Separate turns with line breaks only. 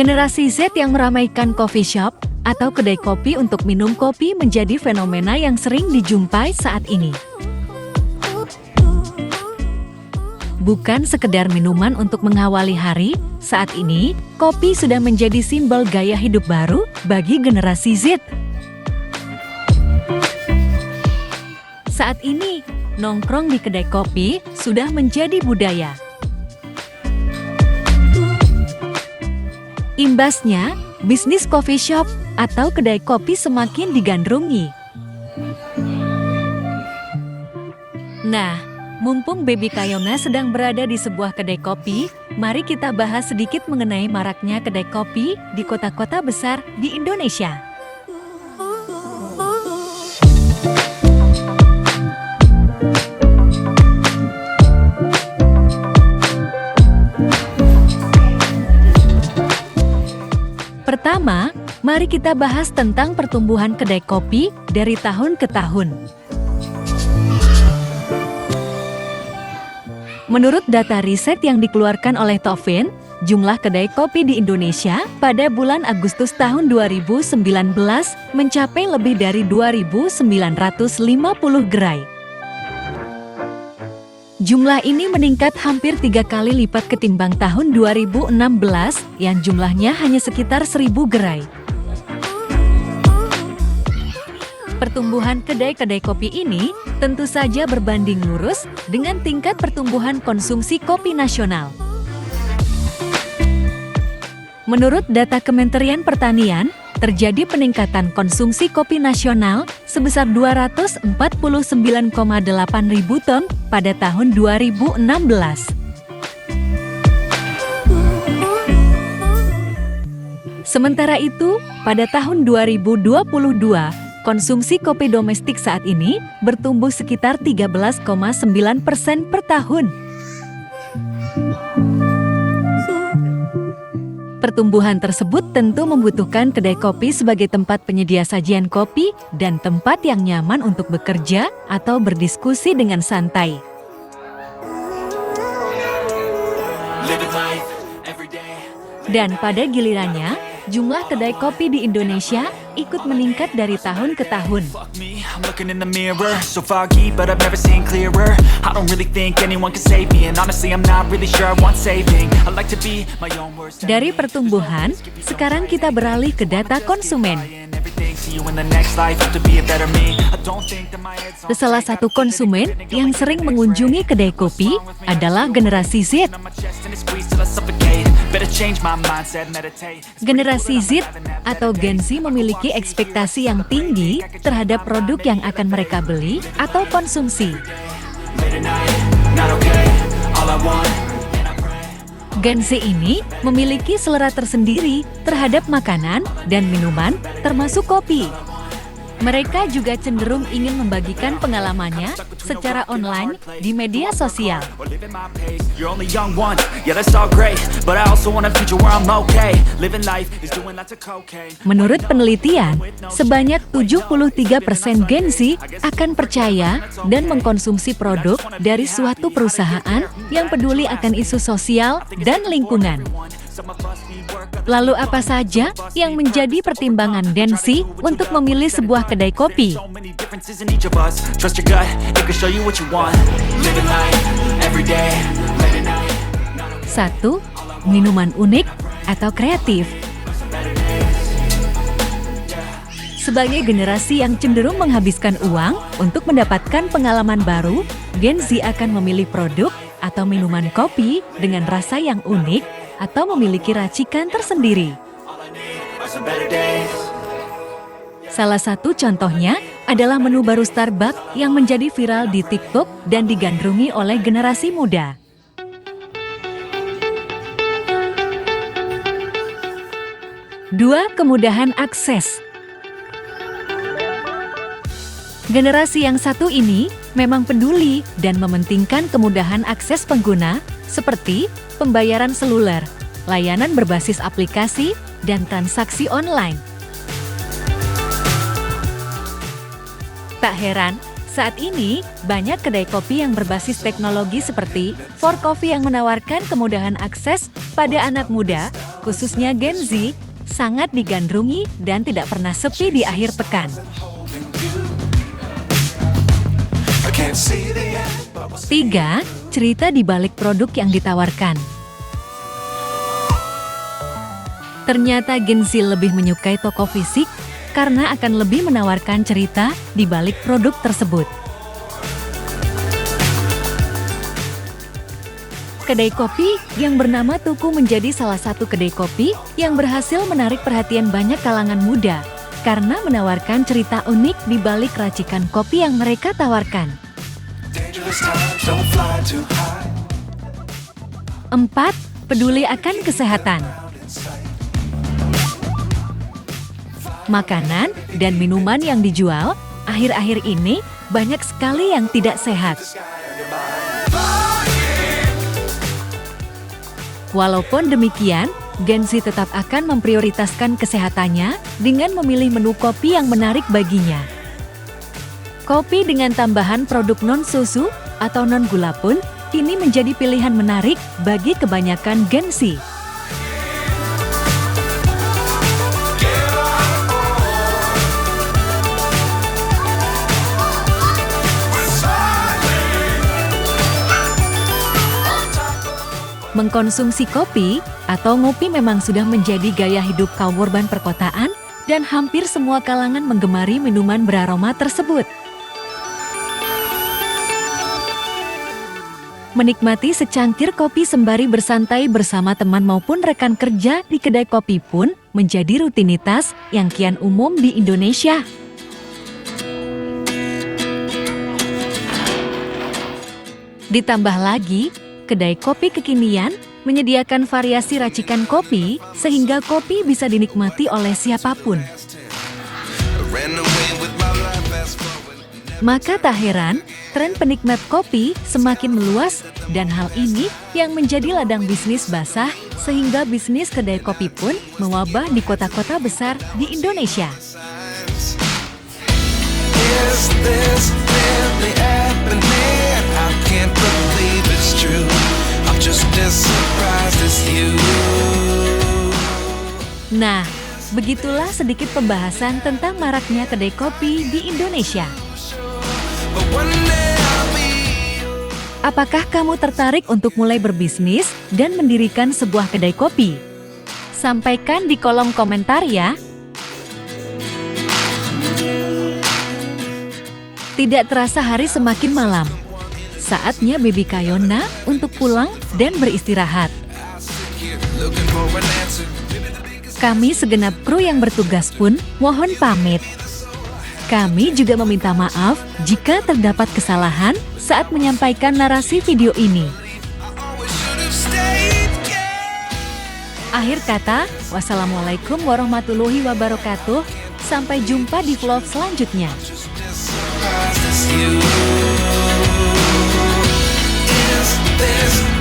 Generasi Z yang meramaikan coffee shop atau kedai kopi untuk minum kopi menjadi fenomena yang sering dijumpai saat ini. Bukan sekedar minuman untuk mengawali hari, saat ini, kopi sudah menjadi simbol gaya hidup baru bagi generasi Z. Saat ini, nongkrong di kedai kopi sudah menjadi budaya. Imbasnya, bisnis coffee shop atau kedai kopi semakin digandrungi. Nah, mumpung Baby Kayona sedang berada di sebuah kedai kopi, mari kita bahas sedikit mengenai maraknya kedai kopi di kota-kota besar di Indonesia. Pertama, mari kita bahas tentang pertumbuhan kedai kopi dari tahun ke tahun. Menurut data riset yang dikeluarkan oleh Tofin, jumlah kedai kopi di Indonesia pada bulan Agustus tahun 2019 mencapai lebih dari 2.950 gerai. Jumlah ini meningkat hampir 3 kali lipat ketimbang tahun 2016 yang jumlahnya hanya sekitar 1.000 gerai. Pertumbuhan kedai-kedai kopi ini tentu saja berbanding lurus dengan tingkat pertumbuhan konsumsi kopi nasional. Menurut data Kementerian Pertanian, terjadi peningkatan konsumsi kopi nasional sebesar 249,8 ribu ton pada tahun 2016. Sementara itu, pada tahun 2022, konsumsi kopi domestik saat ini bertumbuh sekitar 13,9% per tahun. Pertumbuhan tersebut tentu membutuhkan kedai kopi sebagai tempat penyedia sajian kopi dan tempat yang nyaman untuk bekerja atau berdiskusi dengan santai. Dan pada gilirannya, jumlah kedai kopi di Indonesia ikut meningkat dari tahun ke tahun. Dari pertumbuhan, sekarang kita beralih ke data konsumen. Salah satu konsumen yang sering mengunjungi kedai kopi adalah generasi Z. Generasi Z atau Gen Z memiliki ekspektasi yang tinggi terhadap produk yang akan mereka beli atau konsumsi. Gen Z ini memiliki selera tersendiri terhadap makanan dan minuman, termasuk kopi. Mereka juga cenderung ingin membagikan pengalamannya secara online di media sosial. Menurut penelitian, sebanyak 73% Gen Z akan percaya dan mengkonsumsi produk dari suatu perusahaan yang peduli akan isu sosial dan lingkungan. Lalu apa saja yang menjadi pertimbangan Gen Z untuk memilih sebuah kedai kopi?
1.
Minuman unik atau kreatif. Sebagai generasi yang cenderung menghabiskan uang untuk mendapatkan pengalaman baru, Gen Z akan memilih produk atau minuman kopi dengan rasa yang unik atau memiliki racikan tersendiri. Salah satu contohnya adalah menu baru Starbucks yang menjadi viral di TikTok dan digandrungi oleh generasi muda. Dua, kemudahan akses. Generasi yang satu ini memang peduli dan mementingkan kemudahan akses pengguna seperti pembayaran seluler, layanan berbasis aplikasi, dan transaksi online. Tak heran, Saat ini, banyak kedai kopi yang berbasis teknologi seperti For Coffee yang menawarkan kemudahan akses pada anak muda, khususnya Gen Z, sangat digandrungi dan tidak pernah sepi di akhir pekan. 3. Cerita di balik produk yang ditawarkan. Ternyata Gen Z lebih menyukai toko fisik karena akan lebih menawarkan cerita di balik produk tersebut. Kedai kopi yang bernama Tuku menjadi salah satu kedai kopi yang berhasil menarik perhatian banyak kalangan muda karena menawarkan cerita unik di balik racikan kopi yang mereka tawarkan. 4. Peduli akan kesehatan. Makanan dan minuman yang dijual akhir-akhir ini banyak sekali yang tidak sehat. Walaupun demikian, Gen Z tetap akan memprioritaskan kesehatannya dengan memilih menu kopi yang menarik baginya. Kopi dengan tambahan produk non-susu atau non-gula pun kini menjadi pilihan menarik bagi kebanyakan Gen Z. Mengkonsumsi kopi atau ngopi memang sudah menjadi gaya hidup kaum urban perkotaan dan hampir semua kalangan menggemari minuman beraroma tersebut. Menikmati secangkir kopi sembari bersantai bersama teman maupun rekan kerja di kedai kopi pun menjadi rutinitas yang kian umum di Indonesia. Ditambah lagi, kedai kopi kekinian menyediakan variasi racikan kopi sehingga kopi bisa dinikmati oleh siapapun. Maka tak heran, tren penikmat kopi semakin meluas dan hal ini yang menjadi ladang bisnis basah sehingga bisnis kedai kopi pun mewabah di kota-kota besar di Indonesia. Nah, begitulah sedikit pembahasan tentang maraknya kedai kopi di Indonesia. Apakah kamu tertarik untuk mulai berbisnis dan mendirikan sebuah kedai kopi? Sampaikan di kolom komentar ya. Tidak terasa hari semakin malam. Saatnya Baby Kayona untuk pulang dan beristirahat. Kami segenap kru yang bertugas pun mohon pamit. Kami juga meminta maaf jika terdapat kesalahan saat menyampaikan narasi video ini. Akhir kata, wassalamualaikum warahmatullahi wabarakatuh. Sampai jumpa di vlog selanjutnya. This